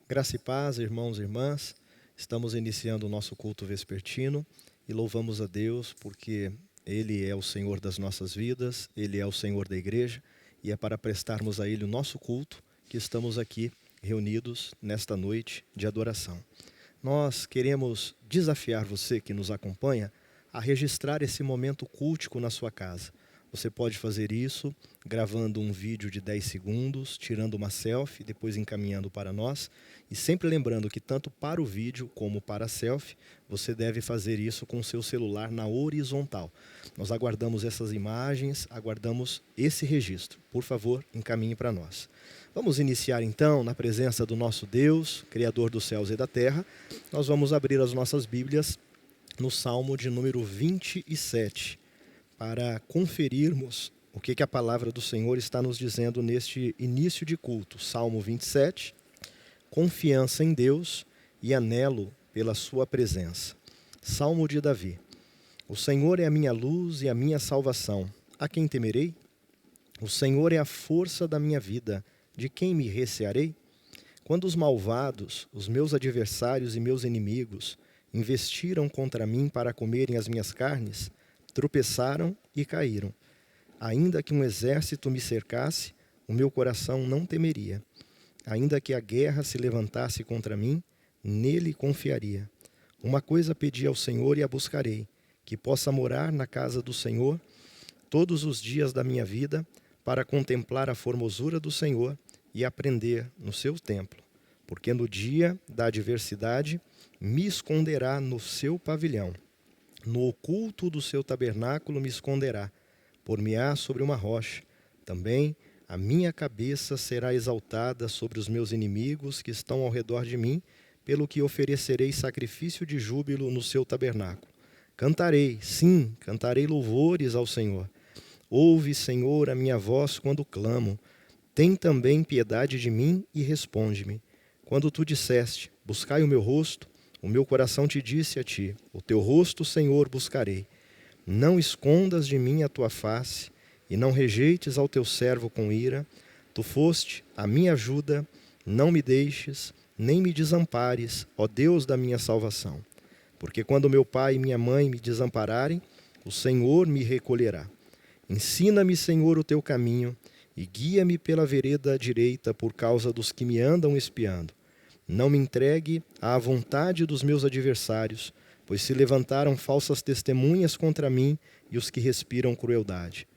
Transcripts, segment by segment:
Graça e paz, irmãos e irmãs. Estamos iniciando o nosso culto vespertino e louvamos a Deus porque Ele é o Senhor das nossas vidas, Ele é o Senhor da igreja e é para prestarmos a Ele o nosso culto que estamos aqui reunidos nesta noite de adoração. Nós queremos desafiar você que nos acompanha a registrar esse momento cultico na sua casa. Você pode fazer isso gravando um vídeo de 10 segundos, tirando uma selfie, depois encaminhando para nós. E sempre lembrando que tanto para o vídeo como para a selfie, você deve fazer isso com o seu celular na horizontal. Nós aguardamos essas imagens, aguardamos esse registro. Por favor, encaminhe para nós. Vamos iniciar então na presença do nosso Deus, Criador dos céus e da terra. Nós vamos abrir as nossas Bíblias no Salmo de número 27, para conferirmos o que a palavra do Senhor está nos dizendo neste início de culto. Salmo 27, confiança em Deus e anelo pela sua presença. Salmo de Davi. O Senhor é a minha luz e a minha salvação. A quem temerei? O Senhor é a força da minha vida. De quem me recearei? Quando os malvados, os meus adversários e meus inimigos, investiram contra mim para comerem as minhas carnes, tropeçaram e caíram. Ainda que um exército me cercasse, o meu coração não temeria. Ainda que a guerra se levantasse contra mim, nele confiaria. Uma coisa pedi ao Senhor e a buscarei, que possa morar na casa do Senhor todos os dias da minha vida, para contemplar a formosura do Senhor e aprender no seu templo. Porque no dia da adversidade me esconderá no seu pavilhão. No oculto do seu tabernáculo me esconderá, por-me-á sobre uma rocha. Também a minha cabeça será exaltada sobre os meus inimigos que estão ao redor de mim, pelo que oferecerei sacrifício de júbilo no seu tabernáculo. Cantarei, sim, cantarei louvores ao Senhor. Ouve, Senhor, a minha voz quando clamo. Tem também piedade de mim e responde-me. Quando tu disseste, buscai o meu rosto, o meu coração te disse a ti, o teu rosto, Senhor, buscarei. Não escondas de mim a tua face, e não rejeites ao teu servo com ira. Tu foste a minha ajuda, não me deixes, nem me desampares, ó Deus da minha salvação. Porque quando meu pai e minha mãe me desampararem, o Senhor me recolherá. Ensina-me, Senhor, o teu caminho, e guia-me pela vereda direita por causa dos que me andam espiando. Não me entregue à vontade dos meus adversários, pois se levantaram falsas testemunhas contra mim e os que respiram crueldade.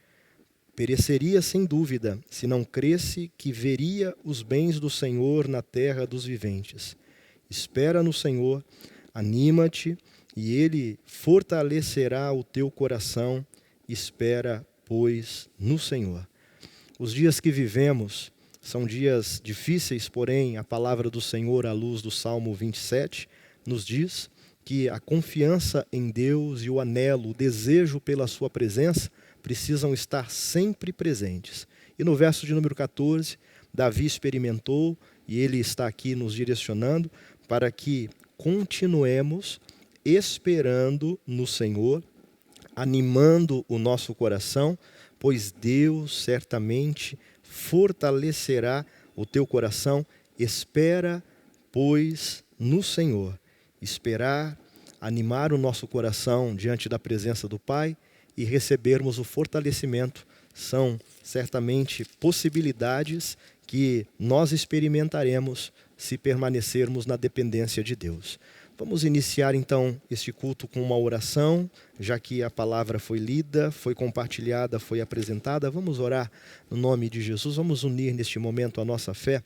Pereceria sem dúvida, se não cresse que veria os bens do Senhor na terra dos viventes. Espera no Senhor, anima-te, e Ele fortalecerá o teu coração. Espera, pois, no Senhor. Os dias que vivemos são dias difíceis, porém a palavra do Senhor, à luz do Salmo 27, nos diz que a confiança em Deus e o anelo, o desejo pela sua presença, precisam estar sempre presentes. E no verso de número 14, Davi experimentou, e ele está aqui nos direcionando, para que continuemos esperando no Senhor, animando o nosso coração, pois Deus certamente fortalecerá o teu coração. Espera, pois, no Senhor. Esperar, animar o nosso coração diante da presença do Pai e recebermos o fortalecimento são certamente possibilidades que nós experimentaremos se permanecermos na dependência de Deus. Vamos iniciar então este culto com uma oração, já que a palavra foi lida, foi compartilhada, foi apresentada. Vamos orar no nome de Jesus, vamos unir neste momento a nossa fé.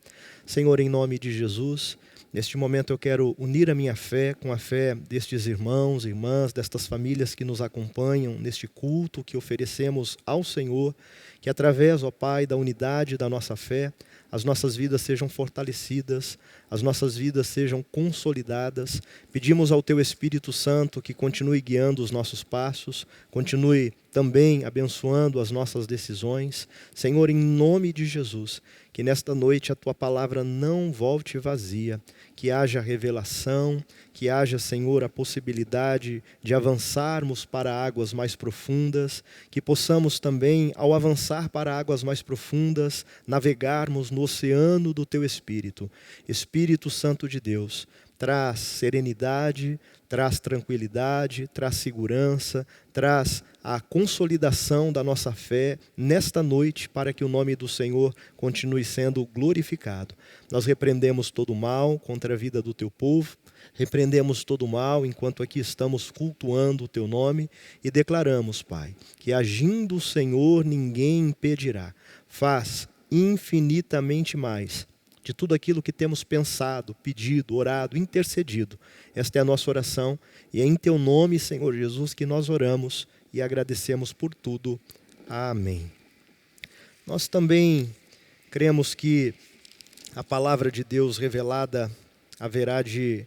Senhor, em nome de Jesus, neste momento eu quero unir a minha fé com a fé destes irmãos e irmãs, destas famílias que nos acompanham neste culto que oferecemos ao Senhor, que através, ó Pai, da unidade da nossa fé, as nossas vidas sejam fortalecidas, as nossas vidas sejam consolidadas. Pedimos ao Teu Espírito Santo que continue guiando os nossos passos, continue também abençoando as nossas decisões. Senhor, em nome de Jesus, que nesta noite a Tua palavra não volte vazia, que haja revelação, que haja, Senhor, a possibilidade de avançarmos para águas mais profundas, que possamos também, ao avançar para águas mais profundas, navegarmos no oceano do Teu Espírito. Espírito Santo de Deus, traz serenidade, traz tranquilidade, traz segurança, traz a consolidação da nossa fé nesta noite para que o nome do Senhor continue sendo glorificado. Nós repreendemos todo o mal contra a vida do Teu povo, repreendemos todo o mal enquanto aqui estamos cultuando o Teu nome e declaramos, Pai, que agindo o Senhor ninguém impedirá. Faz infinitamente mais de tudo aquilo que temos pensado, pedido, orado, intercedido. Esta é a nossa oração e é em Teu nome, Senhor Jesus, que nós oramos e agradecemos por tudo. Amém. Nós também cremos que a palavra de Deus revelada haverá de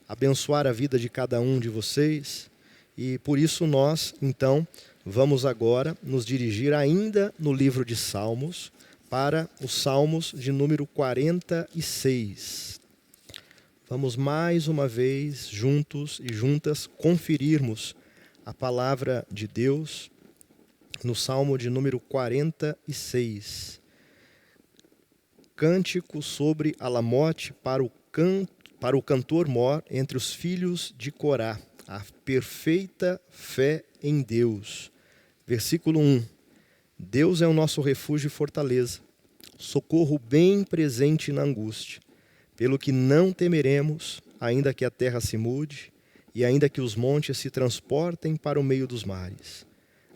abençoar a vida de cada um de vocês e por isso nós, então, vamos agora nos dirigir ainda no livro de Salmos, para os Salmos de número 46. Vamos mais uma vez, juntos e juntas, conferirmos a palavra de Deus no Salmo de número 46. Cântico sobre Alamote para o cantor mor entre os filhos de Corá, a perfeita fé em Deus. Versículo 1. Deus é o nosso refúgio e fortaleza, socorro bem presente na angústia. Pelo que não temeremos, ainda que a terra se mude, e ainda que os montes se transportem para o meio dos mares.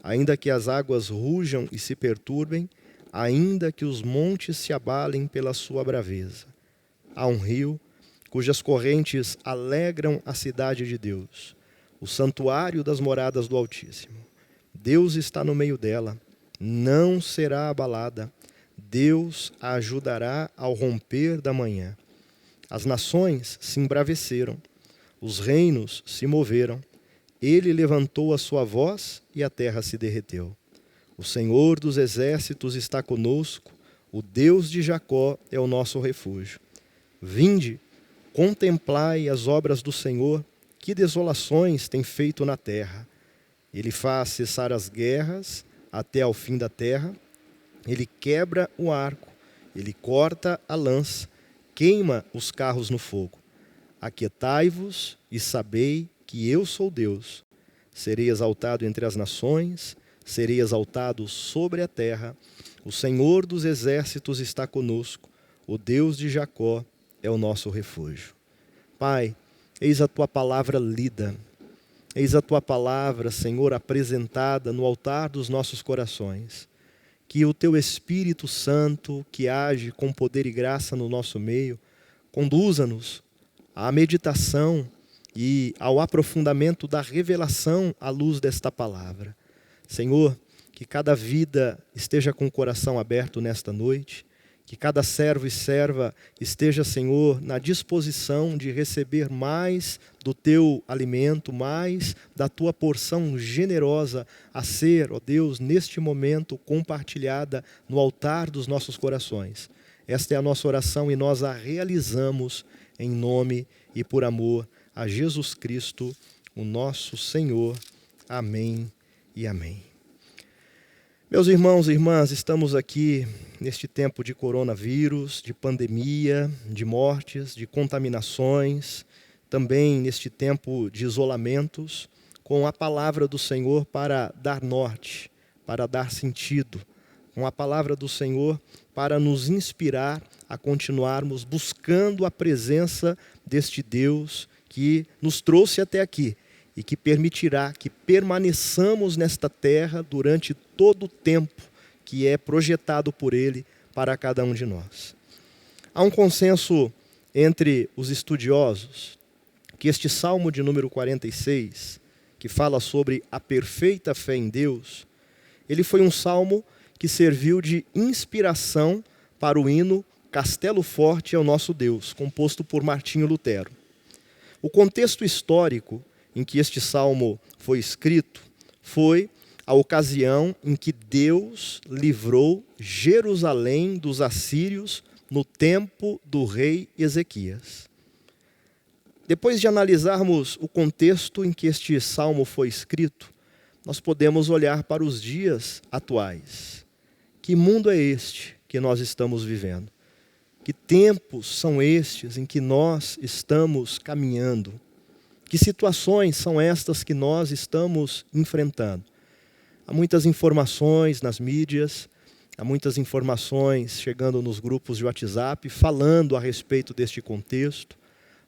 Ainda que as águas rujam e se perturbem, ainda que os montes se abalem pela sua braveza. Há um rio, cujas correntes alegram a cidade de Deus, o santuário das moradas do Altíssimo. Deus está no meio dela, não será abalada. Deus a ajudará ao romper da manhã. As nações se embraveceram, os reinos se moveram. Ele levantou a sua voz e a terra se derreteu. O Senhor dos exércitos está conosco, o Deus de Jacó é o nosso refúgio. Vinde, contemplai as obras do Senhor, que desolações tem feito na terra. Ele faz cessar as guerras até ao fim da terra, ele quebra o arco, ele corta a lança, queima os carros no fogo. Aquietai-vos e sabei que eu sou Deus. Serei exaltado entre as nações, serei exaltado sobre a terra. O Senhor dos exércitos está conosco, o Deus de Jacó é o nosso refúgio. Pai, eis a Tua palavra lida. Eis a Tua palavra, Senhor, apresentada no altar dos nossos corações. Que o Teu Espírito Santo, que age com poder e graça no nosso meio, conduza-nos à meditação e ao aprofundamento da revelação à luz desta palavra. Senhor, que cada vida esteja com o coração aberto nesta noite, que cada servo e serva esteja, Senhor, na disposição de receber mais do Teu alimento, mais da Tua porção generosa a ser, ó Deus, neste momento compartilhada no altar dos nossos corações. Esta é a nossa oração e nós a realizamos em nome e por amor a Jesus Cristo, o nosso Senhor. Amém e amém. Meus irmãos e irmãs, estamos aqui neste tempo de coronavírus, de pandemia, de mortes, de contaminações, também neste tempo de isolamentos, com a palavra do Senhor para dar norte, para dar sentido, com a palavra do Senhor para nos inspirar a continuarmos buscando a presença deste Deus que nos trouxe até aqui e que permitirá que permaneçamos nesta terra durante todo o tempo que é projetado por Ele para cada um de nós. Há um consenso entre os estudiosos que este Salmo de número 46, que fala sobre a perfeita fé em Deus, ele foi um salmo que serviu de inspiração para o hino Castelo Forte é o Nosso Deus, composto por Martinho Lutero. O contexto histórico em que este salmo foi escrito foi a ocasião em que Deus livrou Jerusalém dos assírios no tempo do rei Ezequias. Depois de analisarmos o contexto em que este salmo foi escrito, nós podemos olhar para os dias atuais. Que mundo é este que nós estamos vivendo? Que tempos são estes em que nós estamos caminhando? Que situações são estas que nós estamos enfrentando? Há muitas informações nas mídias, há muitas informações chegando nos grupos de WhatsApp, falando a respeito deste contexto.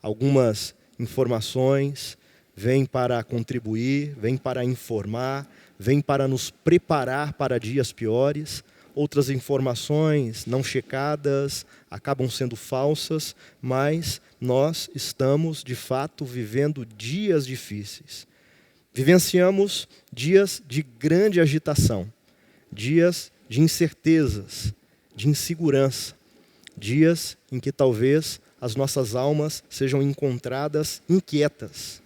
Algumas informações vêm para contribuir, vêm para informar, vêm para nos preparar para dias piores. Outras informações não checadas acabam sendo falsas, mas nós estamos, de fato, vivendo dias difíceis. Vivenciamos dias de grande agitação, dias de incertezas, de insegurança, dias em que talvez as nossas almas sejam encontradas inquietas.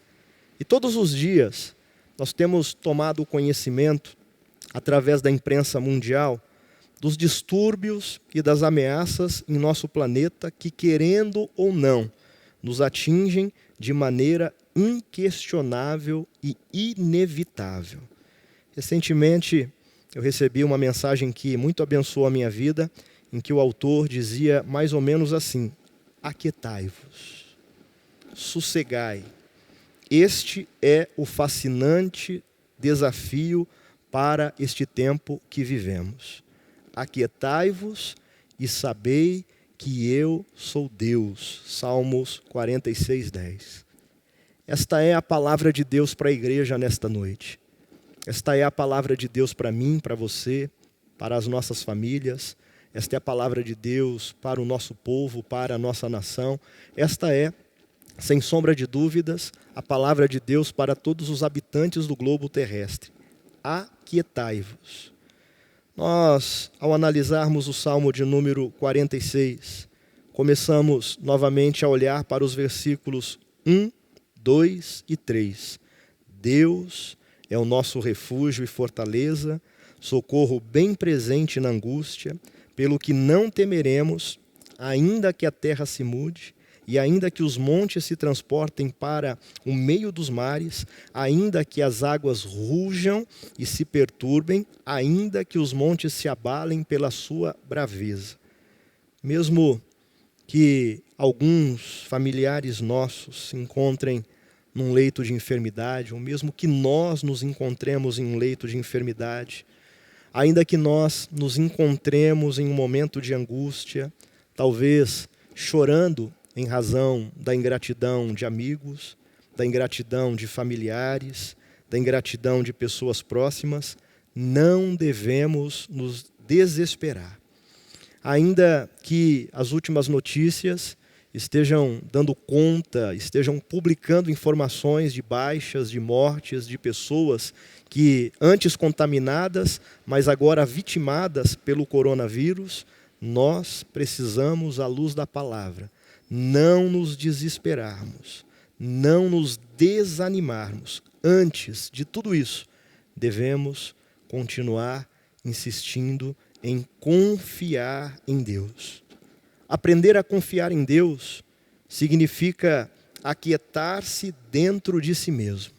E todos os dias nós temos tomado conhecimento, através da imprensa mundial, dos distúrbios e das ameaças em nosso planeta que, querendo ou não, nos atingem de maneira inquestionável e inevitável. Recentemente, eu recebi uma mensagem que muito abençoou a minha vida, em que o autor dizia mais ou menos assim: aquietai-vos, sossegai. Este é o fascinante desafio para este tempo que vivemos. Aquietai-vos e sabei que eu sou Deus. Salmos 46:10. Esta é a palavra de Deus para a igreja nesta noite. Esta é a palavra de Deus para mim, para você, para as nossas famílias. Esta é a palavra de Deus para o nosso povo, para a nossa nação. Esta é, sem sombra de dúvidas, a palavra de Deus para todos os habitantes do globo terrestre. Aquietai-vos. Nós, ao analisarmos o Salmo de número 46, começamos novamente a olhar para os versículos 1, 2 e 3. Deus é o nosso refúgio e fortaleza, socorro bem presente na angústia, pelo que não temeremos, ainda que a terra se mude, e ainda que os montes se transportem para o meio dos mares, ainda que as águas rujam e se perturbem, ainda que os montes se abalem pela sua braveza. Mesmo que alguns familiares nossos se encontrem num leito de enfermidade, ou mesmo que nós nos encontremos em um leito de enfermidade, ainda que nós nos encontremos em um momento de angústia, talvez chorando em razão da ingratidão de amigos, da ingratidão de familiares, da ingratidão de pessoas próximas, não devemos nos desesperar. Ainda que as últimas notícias estejam dando conta, estejam publicando informações de baixas, de mortes, de pessoas que antes contaminadas, mas agora vitimadas pelo coronavírus, nós precisamos, à luz da palavra, não nos desesperarmos, não nos desanimarmos. Antes de tudo isso, devemos continuar insistindo em confiar em Deus. Aprender a confiar em Deus significa aquietar-se dentro de si mesmo.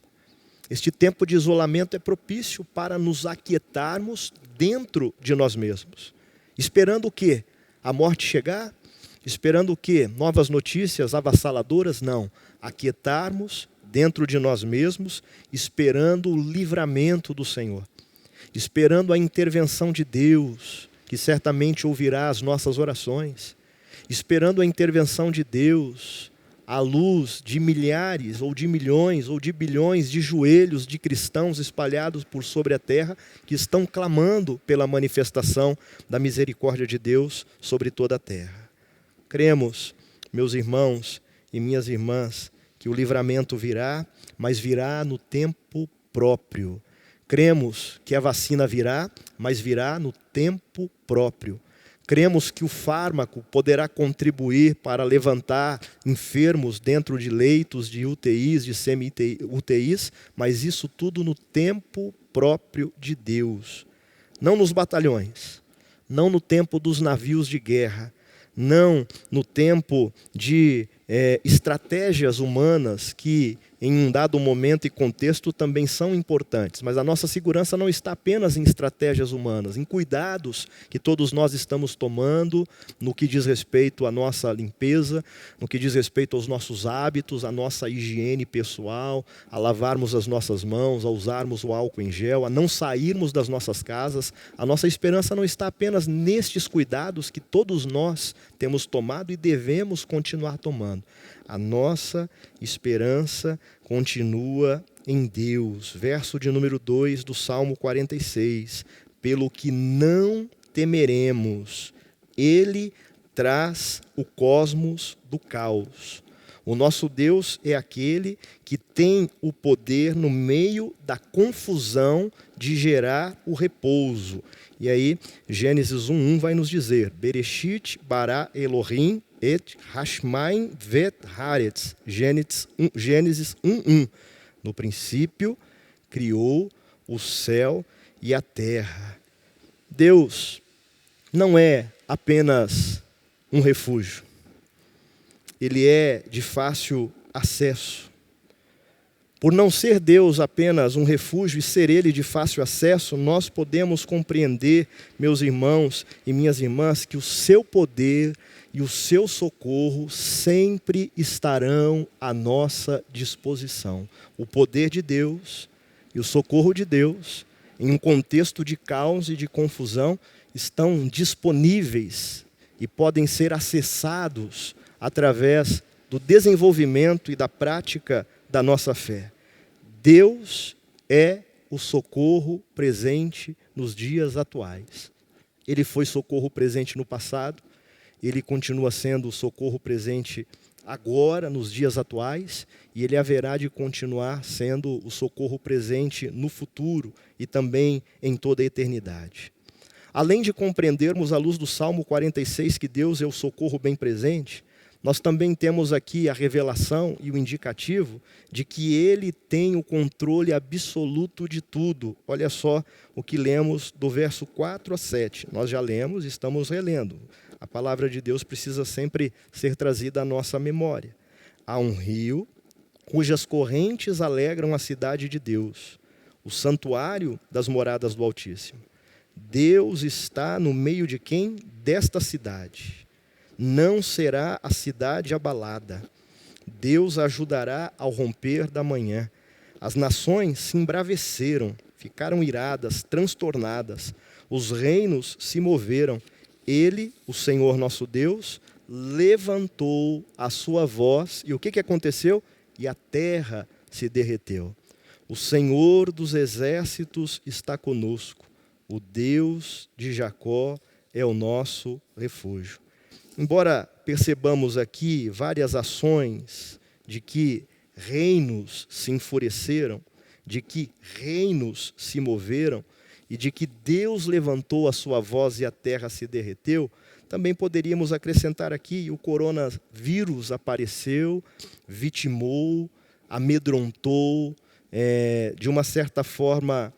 Este tempo de isolamento é propício para nos aquietarmos dentro de nós mesmos. Esperando o quê? A morte chegar? Esperando o quê? Novas notícias avassaladoras? Não. Aquietarmos dentro de nós mesmos, esperando o livramento do Senhor. Esperando a intervenção de Deus, que certamente ouvirá as nossas orações. Esperando a intervenção de Deus, à luz de milhares, ou de milhões, ou de bilhões de joelhos de cristãos espalhados por sobre a terra, que estão clamando pela manifestação da misericórdia de Deus sobre toda a terra. Cremos, meus irmãos e minhas irmãs, que o livramento virá, mas virá no tempo próprio. Cremos que a vacina virá, mas virá no tempo próprio. Cremos que o fármaco poderá contribuir para levantar enfermos dentro de leitos de UTIs, de semi-UTIs, mas isso tudo no tempo próprio de Deus. Não nos batalhões, não no tempo dos navios de guerra, não no tempo de estratégias humanas que, em um dado momento e contexto, também são importantes. Mas a nossa segurança não está apenas em estratégias humanas, em cuidados que todos nós estamos tomando no que diz respeito à nossa limpeza, no que diz respeito aos nossos hábitos, à nossa higiene pessoal, a lavarmos as nossas mãos, a usarmos o álcool em gel, a não sairmos das nossas casas. A nossa esperança não está apenas nestes cuidados que todos nós temos tomado e devemos continuar tomando. A nossa esperança continua em Deus. Verso de número 2 do Salmo 46. Pelo que não temeremos, Ele traz o cosmos do caos. O nosso Deus é aquele que tem o poder no meio da confusão de gerar o repouso. E aí, Gênesis 1:1 vai nos dizer: Bereshit bara Elohim et hashmaim vet haaretz. Gênesis 1:1. No princípio, criou o céu e a terra. Deus não é apenas um refúgio. Ele é de fácil acesso. Por não ser Deus apenas um refúgio e ser Ele de fácil acesso, nós podemos compreender, meus irmãos e minhas irmãs, que o seu poder e o seu socorro sempre estarão à nossa disposição. O poder de Deus e o socorro de Deus, em um contexto de caos e de confusão, estão disponíveis e podem ser acessados através do desenvolvimento e da prática da nossa fé. Deus é o socorro presente nos dias atuais. Ele foi socorro presente no passado, Ele continua sendo o socorro presente agora, nos dias atuais, e Ele haverá de continuar sendo o socorro presente no futuro e também em toda a eternidade. Além de compreendermos à luz do Salmo 46 que Deus é o socorro bem presente, nós também temos aqui a revelação e o indicativo de que Ele tem o controle absoluto de tudo. Olha só o que lemos do verso 4 a 7. Nós já lemos e estamos relendo. A palavra de Deus precisa sempre ser trazida à nossa memória. Há um rio cujas correntes alegram a cidade de Deus, o santuário das moradas do Altíssimo. Deus está no meio de quem? Desta cidade. Não será a cidade abalada. Deus ajudará ao romper da manhã. As nações se embraveceram, ficaram iradas, transtornadas. Os reinos se moveram. Ele, o Senhor nosso Deus, levantou a sua voz. E o que aconteceu? E a terra se derreteu. O Senhor dos exércitos está conosco. O Deus de Jacó é o nosso refúgio. Embora percebamos aqui várias ações de que reinos se enfureceram, de que reinos se moveram e de que Deus levantou a sua voz e a terra se derreteu, também poderíamos acrescentar aqui: o coronavírus apareceu, vitimou, amedrontou, de uma certa forma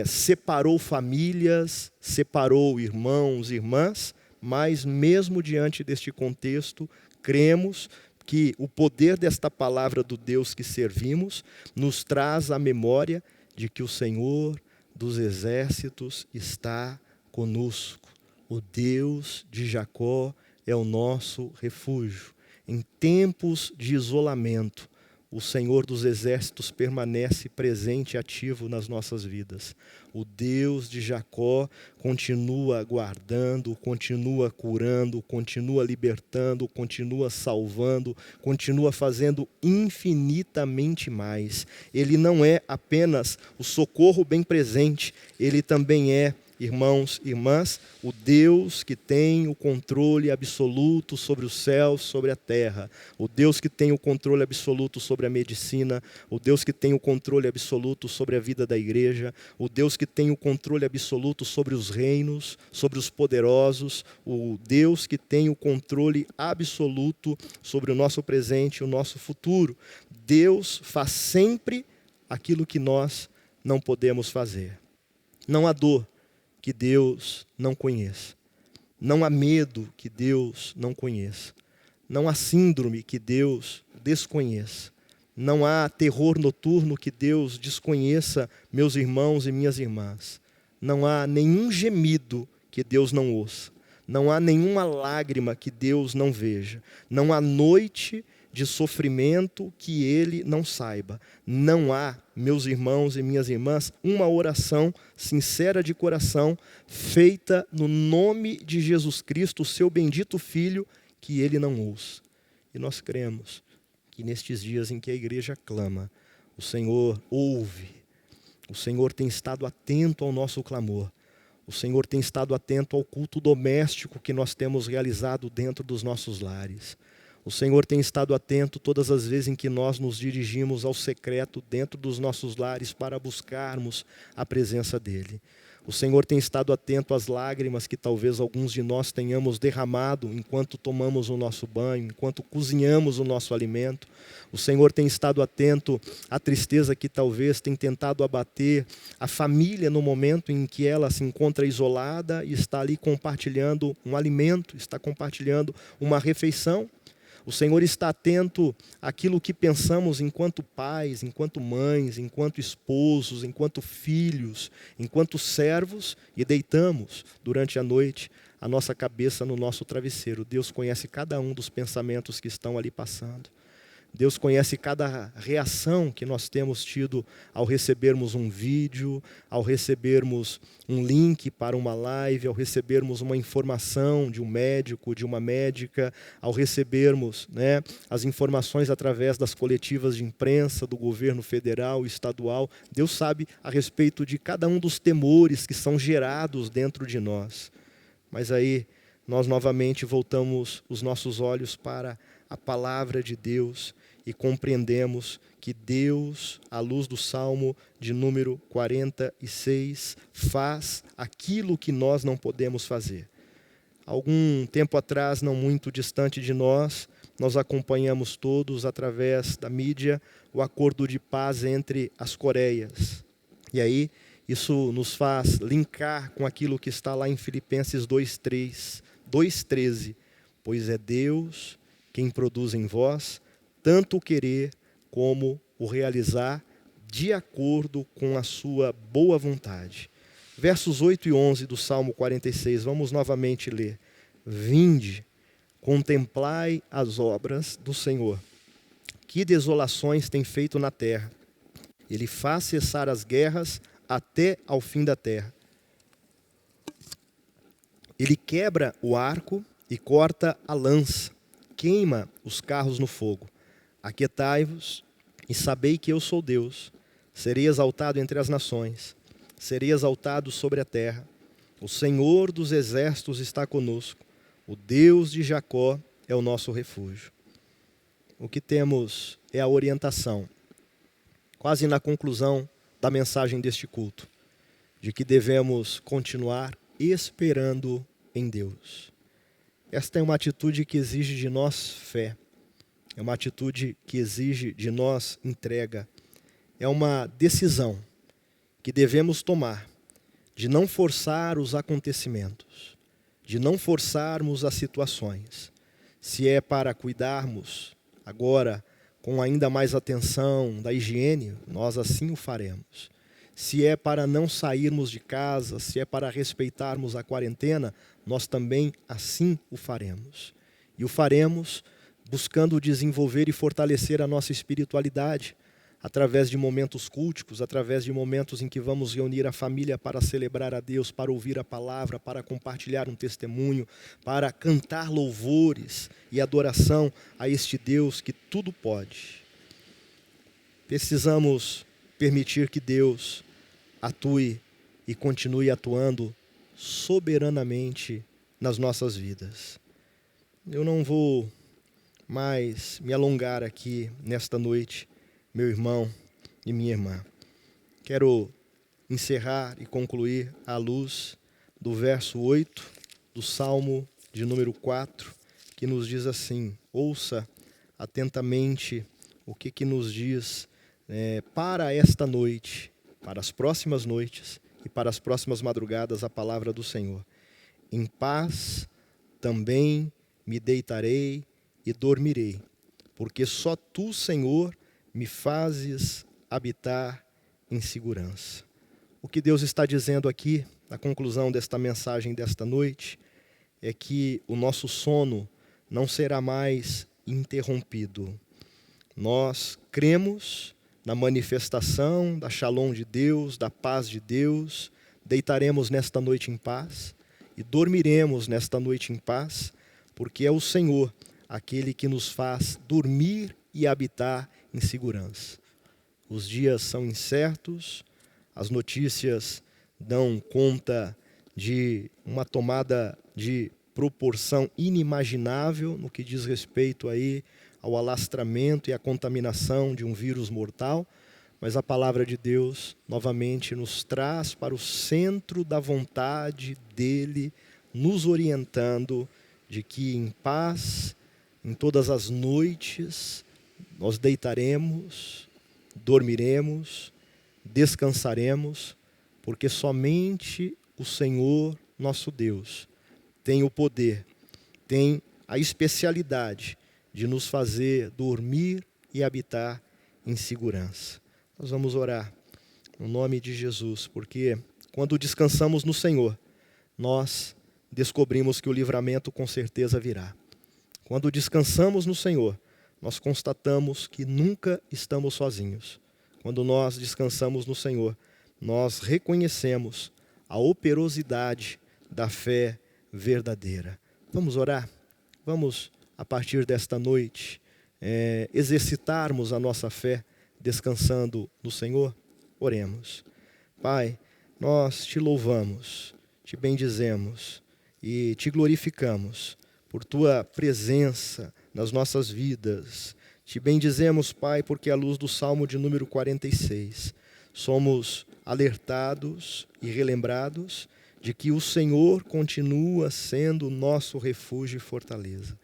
separou famílias, separou irmãos e irmãs. Mas mesmo diante deste contexto, cremos que o poder desta palavra do Deus que servimos nos traz a memória de que o Senhor dos exércitos está conosco. O Deus de Jacó é o nosso refúgio. Em tempos de isolamento, o Senhor dos exércitos permanece presente e ativo nas nossas vidas. O Deus de Jacó continua guardando, continua curando, continua libertando, continua salvando, continua fazendo infinitamente mais. Ele não é apenas o socorro bem presente, Ele também é, irmãos e irmãs, o Deus que tem o controle absoluto sobre os céus, sobre a terra. O Deus que tem o controle absoluto sobre a medicina. O Deus que tem o controle absoluto sobre a vida da igreja. O Deus que tem o controle absoluto sobre os reinos, sobre os poderosos. O Deus que tem o controle absoluto sobre o nosso presente e o nosso futuro. Deus faz sempre aquilo que nós não podemos fazer. Não há dor que Deus não conheça. Não há medo que Deus não conheça. Não há síndrome que Deus desconheça. Não há terror noturno que Deus desconheça, meus irmãos e minhas irmãs. Não há nenhum gemido que Deus não ouça. Não há nenhuma lágrima que Deus não veja. Não há noite de sofrimento que Ele não saiba. Não há, meus irmãos e minhas irmãs, uma oração sincera de coração, feita no nome de Jesus Cristo, o seu bendito Filho, que Ele não ouça. E nós cremos que nestes dias em que a igreja clama, o Senhor ouve, o Senhor tem estado atento ao nosso clamor, o Senhor tem estado atento ao culto doméstico que nós temos realizado dentro dos nossos lares. O Senhor tem estado atento todas as vezes em que nós nos dirigimos ao secreto dentro dos nossos lares para buscarmos a presença dEle. O Senhor tem estado atento às lágrimas que talvez alguns de nós tenhamos derramado enquanto tomamos o nosso banho, enquanto cozinhamos o nosso alimento. O Senhor tem estado atento à tristeza que talvez tem tentado abater a família no momento em que ela se encontra isolada e está ali compartilhando um alimento, está compartilhando uma refeição. O Senhor está atento àquilo que pensamos enquanto pais, enquanto mães, enquanto esposos, enquanto filhos, enquanto servos, e deitamos durante a noite a nossa cabeça no nosso travesseiro. Deus conhece cada um dos pensamentos que estão ali passando. Deus conhece cada reação que nós temos tido ao recebermos um vídeo, ao recebermos um link para uma live, ao recebermos uma informação de um médico, de uma médica, ao recebermos as informações através das coletivas de imprensa do governo federal e estadual. Deus sabe a respeito de cada um dos temores que são gerados dentro de nós. Mas aí nós novamente voltamos os nossos olhos para a palavra de Deus e compreendemos que Deus, à luz do Salmo de número 46, faz aquilo que nós não podemos fazer. Algum tempo atrás, não muito distante de nós acompanhamos todos, através da mídia, o acordo de paz entre as Coreias. E aí, isso nos faz linkar com aquilo que está lá em Filipenses 2:13. Pois é Deus quem produz em vós tanto o querer como o realizar de acordo com a sua boa vontade. Versos 8 e 11 do Salmo 46, vamos novamente ler. Vinde, contemplai as obras do Senhor. Que desolações tem feito na terra. Ele faz cessar as guerras até ao fim da terra. Ele quebra o arco e corta a lança, queima os carros no fogo. Aquietai-vos e sabei que eu sou Deus. Serei exaltado entre as nações, serei exaltado sobre a terra. O Senhor dos exércitos está conosco. O Deus de Jacó é o nosso refúgio. O que temos é a orientação, quase na conclusão da mensagem deste culto, de que devemos continuar esperando em Deus. Esta é uma atitude que exige de nós fé. É uma atitude que exige de nós entrega. É uma decisão que devemos tomar de não forçar os acontecimentos, de não forçarmos as situações. Se é para cuidarmos agora com ainda mais atenção da higiene, nós assim o faremos. Se é para não sairmos de casa, se é para respeitarmos a quarentena, nós também assim o faremos. E o faremos buscando desenvolver e fortalecer a nossa espiritualidade, através de momentos culticos, através de momentos em que vamos reunir a família para celebrar a Deus, para ouvir a palavra, para compartilhar um testemunho, para cantar louvores e adoração a este Deus que tudo pode. Precisamos permitir que Deus atue e continue atuando soberanamente nas nossas vidas. Eu não vou mais me alongar aqui nesta noite, meu irmão e minha irmã. Quero encerrar e concluir à luz do verso 8 do Salmo de número 4, que nos diz assim: ouça atentamente o que nos diz para esta noite, para as próximas noites e para as próximas madrugadas a palavra do Senhor. Em paz também me deitarei e dormirei, porque só Tu, Senhor, me fazes habitar em segurança. O que Deus está dizendo aqui, na conclusão desta mensagem desta noite, é que o nosso sono não será mais interrompido. Nós cremos na manifestação da Shalom de Deus, da paz de Deus, deitaremos nesta noite em paz e dormiremos nesta noite em paz, porque é o Senhor aquele que nos faz dormir e habitar em segurança. Os dias são incertos, as notícias dão conta de uma tomada de proporção inimaginável no que diz respeito aí ao alastramento e à contaminação de um vírus mortal, mas a palavra de Deus novamente nos traz para o centro da vontade dele, nos orientando de que em paz, em todas as noites, nós deitaremos, dormiremos, descansaremos, porque somente o Senhor, nosso Deus, tem o poder, tem a especialidade de nos fazer dormir e habitar em segurança. Nós vamos orar no nome de Jesus, porque quando descansamos no Senhor, nós descobrimos que o livramento com certeza virá. Quando descansamos no Senhor, nós constatamos que nunca estamos sozinhos. Quando nós descansamos no Senhor, nós reconhecemos a operosidade da fé verdadeira. Vamos orar? Vamos, a partir desta noite, exercitarmos a nossa fé descansando no Senhor? Oremos. Pai, nós te louvamos, te bendizemos e te glorificamos por Tua presença nas nossas vidas. Te bendizemos, Pai, porque à luz do Salmo de número 46, somos alertados e relembrados de que o Senhor continua sendo o nosso refúgio e fortaleza.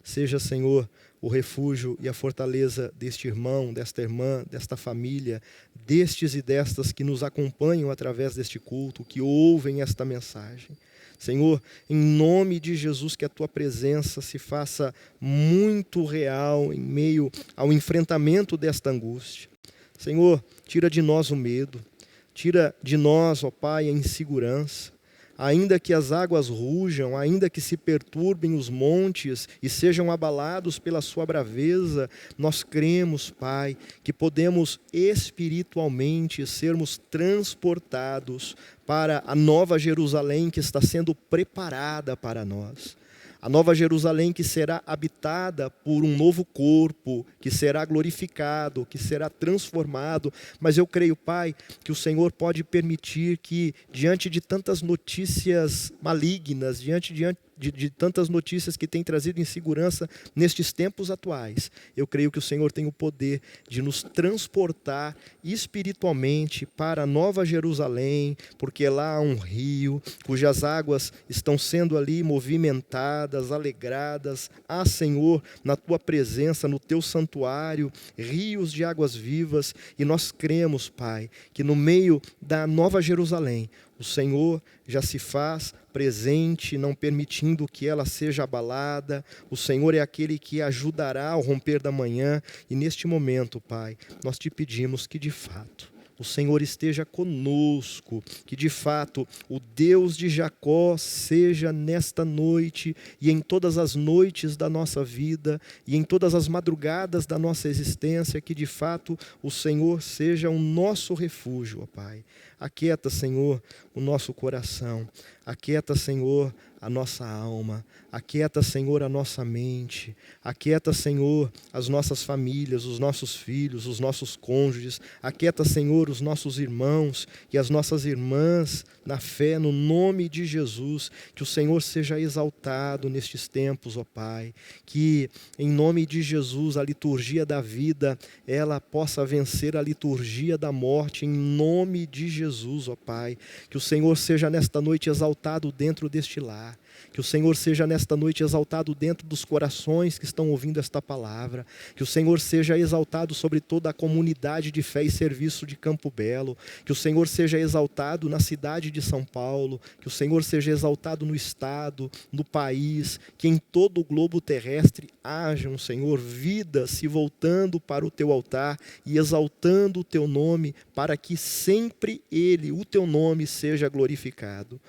Seja, Senhor, o refúgio e a fortaleza deste irmão, desta irmã, desta família, destes e destas que nos acompanham através deste culto, que ouvem esta mensagem. Senhor, em nome de Jesus, que a Tua presença se faça muito real em meio ao enfrentamento desta angústia. Senhor, tira de nós o medo, tira de nós, ó Pai, a insegurança. Ainda que as águas rujam, ainda que se perturbem os montes e sejam abalados pela sua braveza, nós cremos, Pai, que podemos espiritualmente sermos transportados para a nova Jerusalém que está sendo preparada para nós. A nova Jerusalém que será habitada por um novo corpo, que será glorificado, que será transformado. Mas eu creio, Pai, que o Senhor pode permitir que, diante de tantas notícias malignas, diante de tantas notícias que têm trazido insegurança nestes tempos atuais, eu creio que o Senhor tem o poder de nos transportar espiritualmente para a Nova Jerusalém, porque lá há um rio, cujas águas estão sendo ali movimentadas, alegradas. Há, Senhor, na Tua presença, no Teu santuário, rios de águas vivas, e nós cremos, Pai, que no meio da Nova Jerusalém, o Senhor já se faz presente, não permitindo que ela seja abalada. O Senhor é aquele que ajudará ao romper da manhã. E neste momento, Pai, nós te pedimos que de fato o Senhor esteja conosco, que de fato o Deus de Jacó seja nesta noite e em todas as noites da nossa vida e em todas as madrugadas da nossa existência, que de fato o Senhor seja o nosso refúgio, ó Pai. Aquieta, Senhor, o nosso coração, aquieta, Senhor, a nossa alma, aquieta, Senhor, a nossa mente, aquieta, Senhor, as nossas famílias, os nossos filhos, os nossos cônjuges, aquieta, Senhor, os nossos irmãos e as nossas irmãs na fé, no nome de Jesus. Que o Senhor seja exaltado nestes tempos, ó Pai, que em nome de Jesus a liturgia da vida, ela possa vencer a liturgia da morte, em nome de Jesus, ó Pai. Que o Senhor seja nesta noite exaltado dentro deste lar. altar. Que o Senhor seja nesta noite exaltado dentro dos corações que estão ouvindo esta palavra. Que o Senhor seja exaltado sobre toda a comunidade de fé e serviço de Campo Belo. Que o Senhor seja exaltado na cidade de São Paulo. Que o Senhor seja exaltado no estado, no país. Que em todo o globo terrestre hajam, Senhor, vidas se voltando para o teu altar e exaltando o teu nome, para que sempre ele, o teu nome, seja glorificado.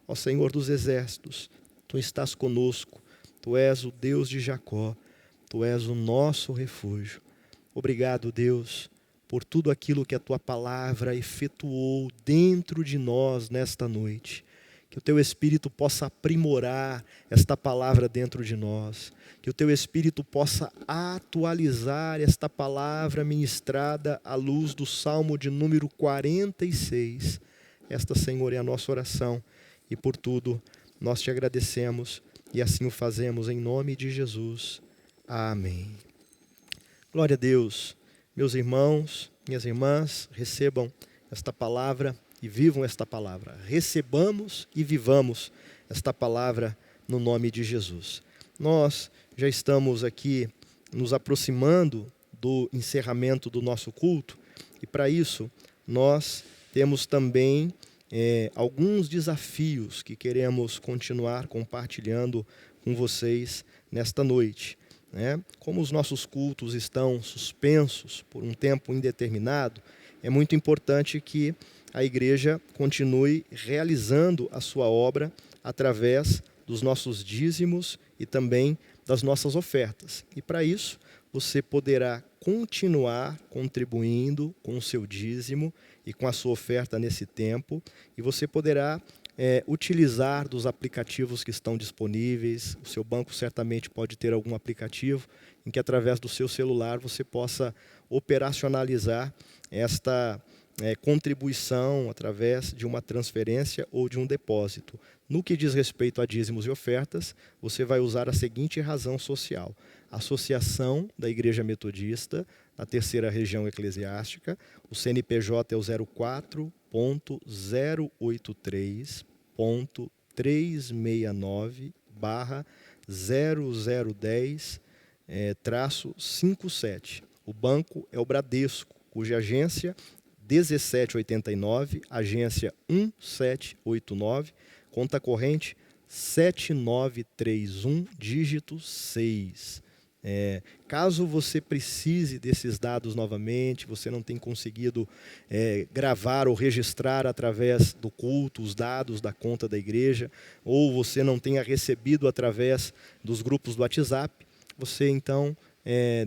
Ó Senhor dos exércitos, tu estás conosco, tu és o Deus de Jacó, tu és o nosso refúgio. Obrigado, Deus, por tudo aquilo que a tua palavra efetuou dentro de nós nesta noite. Que o teu Espírito possa aprimorar esta palavra dentro de nós. Que o teu Espírito possa atualizar esta palavra ministrada à luz do Salmo de número 46. Esta, Senhor, é a nossa oração. E por tudo nós te agradecemos e assim o fazemos em nome de Jesus. Amém. Glória a Deus. Meus irmãos, minhas irmãs, recebam esta palavra e vivam esta palavra. Recebamos e vivamos esta palavra no nome de Jesus. Nós já estamos aqui nos aproximando do encerramento do nosso culto e para isso nós temos também alguns desafios que queremos continuar compartilhando com vocês nesta noite. Como os nossos cultos estão suspensos por um tempo indeterminado, é muito importante que a igreja continue realizando a sua obra através dos nossos dízimos e também das nossas ofertas. E para isso, você poderá continuar contribuindo com o seu dízimo e com a sua oferta nesse tempo, e você poderá utilizar dos aplicativos que estão disponíveis. O seu banco certamente pode ter algum aplicativo em que, através do seu celular, você possa operacionalizar esta contribuição através de uma transferência ou de um depósito. No que diz respeito a dízimos e ofertas, você vai usar a seguinte razão social: Associação da Igreja Metodista, na Terceira Região Eclesiástica, o CNPJ é o 04.083.369/0010-57. O banco é o Bradesco, cuja agência 1789, agência 1789, conta corrente 7931, dígito 6. Caso você precise desses dados novamente, você não tem conseguido gravar ou registrar através do culto os dados da conta da igreja, ou você não tenha recebido através dos grupos do WhatsApp, você então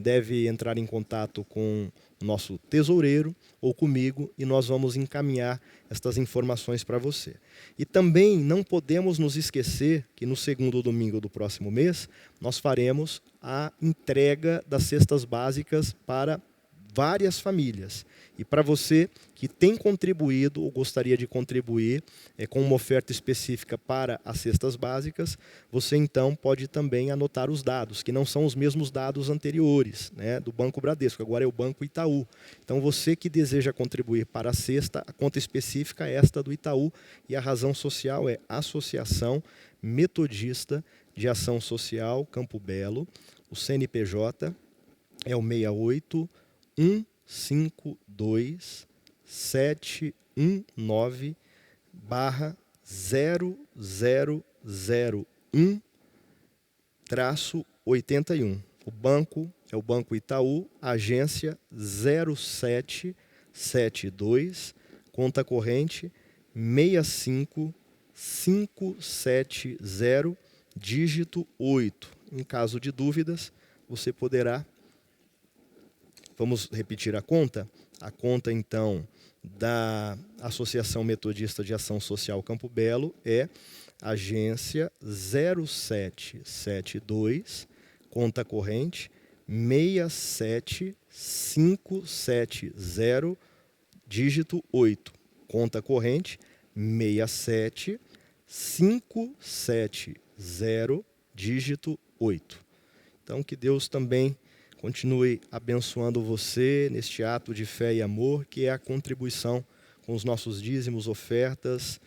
deve entrar em contato com o nosso tesoureiro ou comigo e nós vamos encaminhar estas informações para você. E também não podemos nos esquecer que no segundo domingo do próximo mês nós faremos a entrega das cestas básicas para várias famílias. E para você que tem contribuído ou gostaria de contribuir com uma oferta específica para as cestas básicas, você então pode também anotar os dados, que não são os mesmos dados anteriores, do Banco Bradesco, agora é o Banco Itaú. Então você que deseja contribuir para a cesta, a conta específica é esta do Itaú, e a razão social é Associação Metodista de Ação Social Campo Belo. O CNPJ é o 612-719/0001-81. O banco é o Banco Itaú, agência 0772, conta corrente 65570, dígito 8. Em caso de dúvidas, você poderá... Vamos repetir a conta? A conta, então, da Associação Metodista de Ação Social Campo Belo é agência 0772, conta corrente 67570, dígito 8. Conta corrente 67570, dígito 8. Então, que Deus também continue abençoando você neste ato de fé e amor, que é a contribuição com os nossos dízimos, ofertas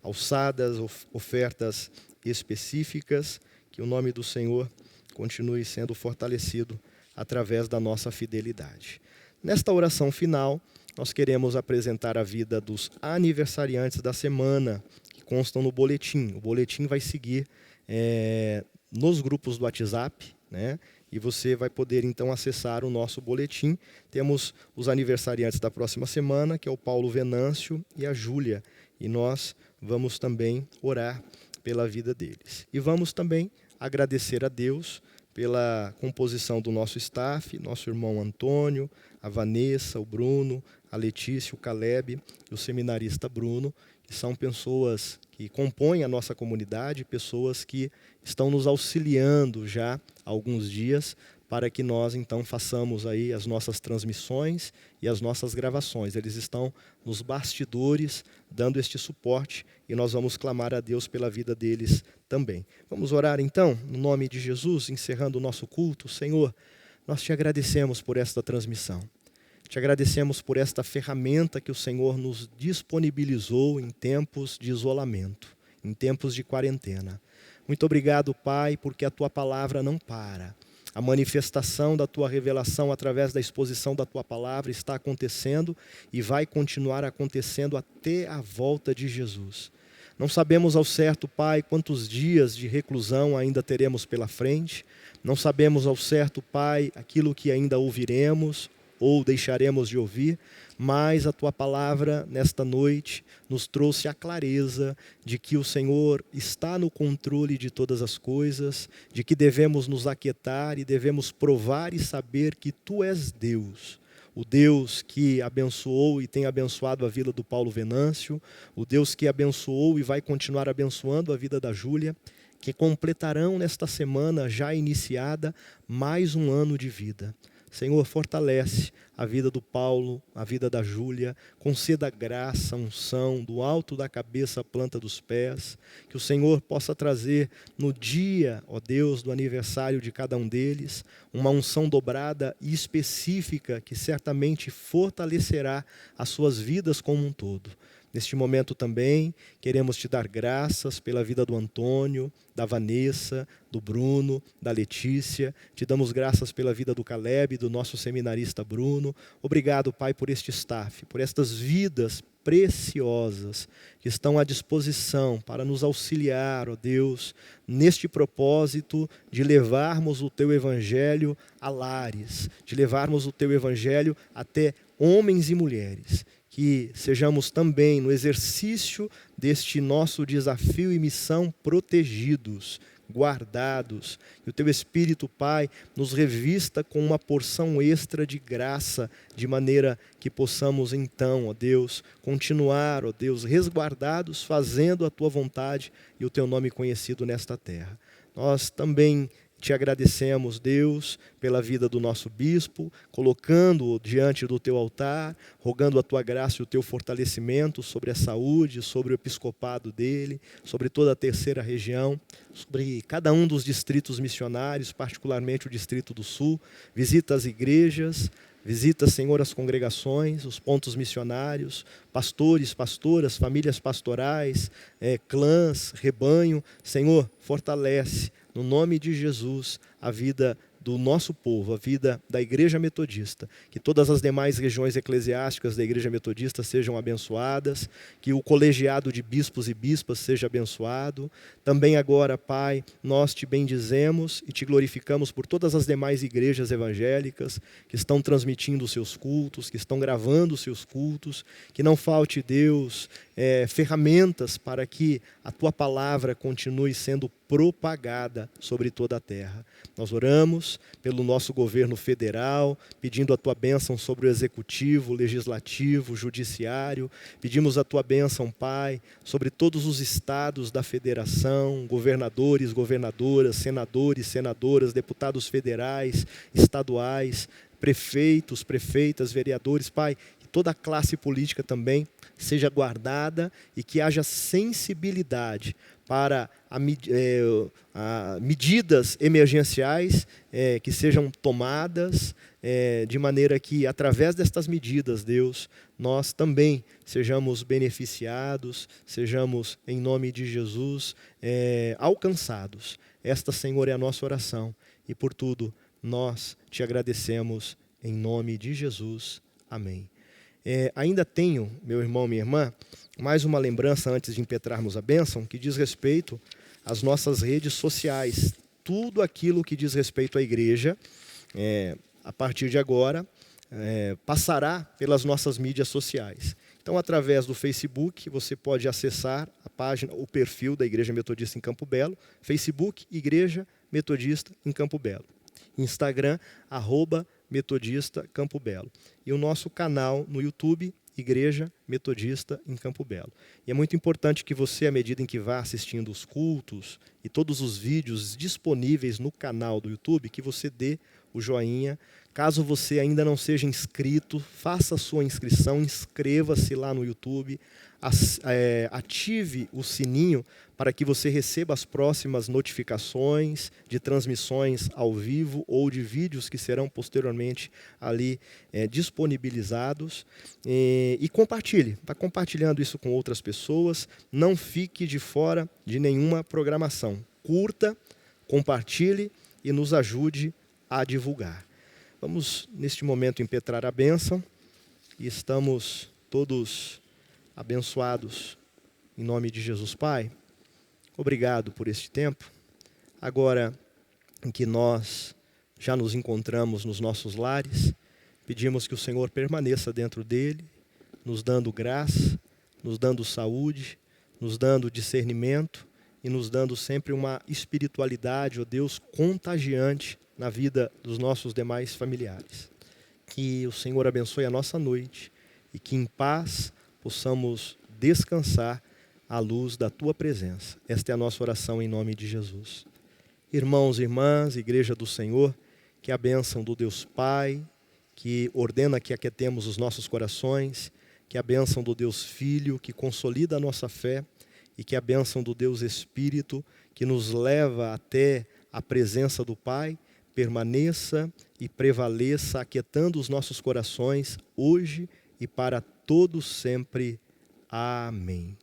alçadas, ofertas específicas, que o nome do Senhor continue sendo fortalecido através da nossa fidelidade. Nesta oração final, nós queremos apresentar a vida dos aniversariantes da semana, que constam no boletim. O boletim vai seguir nos grupos do WhatsApp, né? E você vai poder, então, acessar o nosso boletim. Temos os aniversariantes da próxima semana, que é o Paulo Venâncio e a Júlia. E nós vamos também orar pela vida deles. E vamos também agradecer a Deus pela composição do nosso staff, nosso irmão Antônio, a Vanessa, o Bruno, a Letícia, o Caleb e o seminarista Bruno, que são pessoas que compõem a nossa comunidade, pessoas que estão nos auxiliando já há alguns dias para que nós, então, façamos aí as nossas transmissões e as nossas gravações. Eles estão nos bastidores, dando este suporte, e nós vamos clamar a Deus pela vida deles também. Vamos orar, então, no nome de Jesus, encerrando o nosso culto. Senhor, nós te agradecemos por esta transmissão. Te agradecemos por esta ferramenta que o Senhor nos disponibilizou em tempos de isolamento, em tempos de quarentena. Muito obrigado, Pai, porque a Tua palavra não para. A manifestação da Tua revelação através da exposição da Tua palavra está acontecendo e vai continuar acontecendo até a volta de Jesus. Não sabemos ao certo, Pai, quantos dias de reclusão ainda teremos pela frente. Não sabemos ao certo, Pai, aquilo que ainda ouviremos ou deixaremos de ouvir, mas a Tua palavra nesta noite nos trouxe a clareza de que o Senhor está no controle de todas as coisas, de que devemos nos aquietar e devemos provar e saber que Tu és Deus. O Deus que abençoou e tem abençoado a vida do Paulo Venâncio, o Deus que abençoou e vai continuar abençoando a vida da Júlia, que completarão nesta semana já iniciada mais um ano de vida. Senhor, fortalece a vida do Paulo, a vida da Júlia, conceda graça, unção, do alto da cabeça à planta dos pés, que o Senhor possa trazer no dia, ó Deus, do aniversário de cada um deles, uma unção dobrada e específica que certamente fortalecerá as suas vidas como um todo. Neste momento também, queremos Te dar graças pela vida do Antônio, da Vanessa, do Bruno, da Letícia. Te damos graças pela vida do Caleb, do nosso seminarista Bruno. Obrigado, Pai, por este staff, por estas vidas preciosas que estão à disposição para nos auxiliar, ó Deus, neste propósito de levarmos o Teu Evangelho a lares, de levarmos o Teu Evangelho até homens e mulheres. Que sejamos também, no exercício deste nosso desafio e missão, protegidos, guardados. Que o Teu Espírito, Pai, nos revista com uma porção extra de graça, de maneira que possamos então, ó Deus, continuar, ó Deus, resguardados, fazendo a Tua vontade e o Teu nome conhecido nesta terra. Nós também Te agradecemos, Deus, pela vida do nosso bispo, colocando-o diante do Teu altar, rogando a Tua graça e o Teu fortalecimento sobre a saúde, sobre o episcopado dele, sobre toda a terceira região, sobre cada um dos distritos missionários, particularmente o Distrito do Sul. Visita as igrejas, visita, Senhor, as congregações, os pontos missionários, pastores, pastoras, famílias pastorais, clãs, rebanho. Senhor, fortalece, no nome de Jesus, a vida do nosso povo, a vida da Igreja Metodista, que todas as demais regiões eclesiásticas da Igreja Metodista sejam abençoadas, que o colegiado de bispos e bispas seja abençoado. Também agora, Pai, nós Te bendizemos e Te glorificamos por todas as demais igrejas evangélicas que estão transmitindo os seus cultos, que estão gravando os seus cultos, que não falte, Deus, ferramentas para que a Tua palavra continue sendo propagada sobre toda a terra. Nós oramos pelo nosso governo federal, pedindo a Tua bênção sobre o executivo, legislativo, judiciário. Pedimos a Tua bênção, Pai, sobre todos os estados da federação, governadores, governadoras, senadores, senadoras, deputados federais, estaduais, prefeitos, prefeitas, vereadores. Pai, que toda a classe política também seja guardada e que haja sensibilidade para medidas emergenciais que sejam tomadas, de maneira que, através destas medidas, Deus, nós também sejamos beneficiados, sejamos, em nome de Jesus, alcançados. Esta, Senhor, é a nossa oração e, por tudo, nós te agradecemos em nome de Jesus. Amém. Ainda tenho, meu irmão, minha irmã, mais uma lembrança antes de impetrarmos a bênção, que diz respeito às nossas redes sociais. Tudo aquilo que diz respeito à igreja, a partir de agora, passará pelas nossas mídias sociais. Então, através do Facebook, você pode acessar a página, o perfil da Igreja Metodista em Campo Belo, Facebook, Igreja Metodista em Campo Belo. Instagram, @Metodista Campo Belo. E o nosso canal no YouTube, Igreja Metodista em Campo Belo. E é muito importante que você, à medida em que vá assistindo os cultos e todos os vídeos disponíveis no canal do YouTube, que você dê o joinha. Caso você ainda não seja inscrito, faça a sua inscrição, inscreva-se lá no YouTube, ative o sininho para que você receba as próximas notificações de transmissões ao vivo ou de vídeos que serão posteriormente ali disponibilizados. E compartilhe, está compartilhando isso com outras pessoas, não fique de fora de nenhuma programação. Curta, compartilhe e nos ajude a divulgar. Vamos, neste momento, impetrar a bênção e estamos todos abençoados em nome de Jesus. Pai, obrigado por este tempo. Agora em que nós já nos encontramos nos nossos lares, pedimos que o Senhor permaneça dentro dele, nos dando graça, nos dando saúde, nos dando discernimento e nos dando sempre uma espiritualidade, ó Deus, contagiante na vida dos nossos demais familiares. Que o Senhor abençoe a nossa noite e que em paz possamos descansar à luz da Tua presença. Esta é a nossa oração em nome de Jesus. Irmãos e irmãs, Igreja do Senhor, que a bênção do Deus Pai, que ordena que aquietemos os nossos corações, que a bênção do Deus Filho, que consolida a nossa fé, e que a bênção do Deus Espírito, que nos leva até a presença do Pai, permaneça e prevaleça, aquietando os nossos corações, hoje e para todos sempre. Amém.